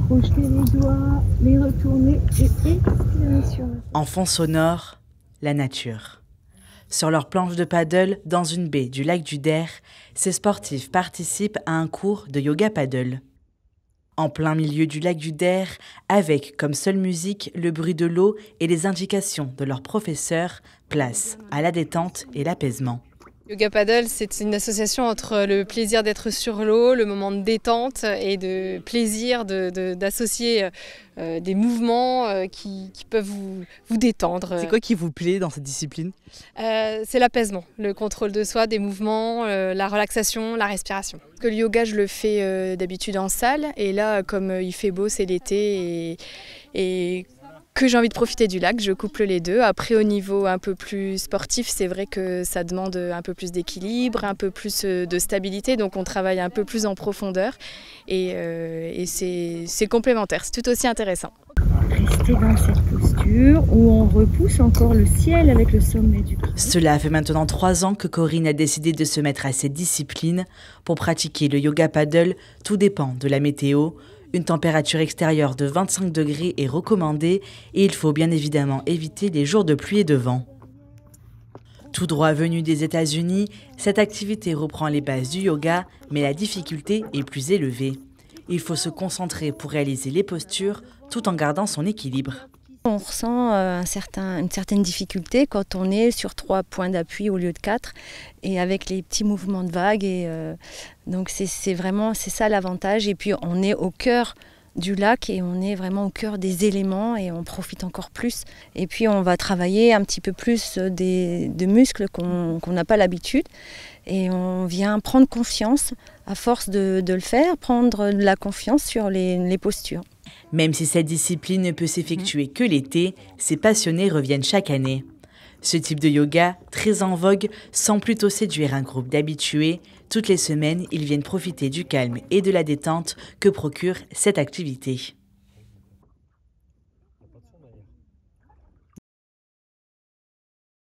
Crocheter les doigts, les retourner et expirer sur le... En fond sonore, la nature. Sur leur planche de paddle, dans une baie du lac du Der, ces sportifs participent à un cours de yoga paddle. En plein milieu du lac du Der, avec comme seule musique le bruit de l'eau et les indications de leur professeur, place à la détente et l'apaisement. Yoga Paddle, c'est une association entre le plaisir d'être sur l'eau, le moment de détente et de plaisir d'associer des mouvements qui peuvent vous détendre. C'est quoi qui vous plaît dans cette discipline ? C'est l'apaisement, le contrôle de soi, des mouvements, la relaxation, la respiration. Le yoga, je le fais d'habitude en salle et là, comme il fait beau, c'est l'été et que j'ai envie de profiter du lac, je couple les deux. Après, au niveau un peu plus sportif, c'est vrai que ça demande un peu plus d'équilibre, un peu plus de stabilité, donc on travaille un peu plus en profondeur et c'est complémentaire, c'est tout aussi intéressant. Rester dans cette posture où on repousse encore le ciel avec le sommet du pied. Cela fait maintenant 3 ans que Corinne a décidé de se mettre à cette discipline. Pour pratiquer le yoga paddle, tout dépend de la météo. Une température extérieure de 25 degrés est recommandée et il faut bien évidemment éviter les jours de pluie et de vent. Tout droit venu des États-Unis, cette activité reprend les bases du yoga, mais la difficulté est plus élevée. Il faut se concentrer pour réaliser les postures tout en gardant son équilibre. On ressent une certaine difficulté quand on est sur 3 points d'appui au lieu de 4 et avec les petits mouvements de vagues. Donc c'est ça l'avantage. Et puis on est au cœur du lac et on est vraiment au cœur des éléments et on profite encore plus. Et puis on va travailler un petit peu plus de muscles qu'on n'a pas l'habitude. Et on vient prendre confiance à force de le faire, prendre de la confiance sur les postures. Même si cette discipline ne peut s'effectuer que l'été, ces passionnés reviennent chaque année. Ce type de yoga, très en vogue, semble plutôt séduire un groupe d'habitués. Toutes les semaines, ils viennent profiter du calme et de la détente que procure cette activité.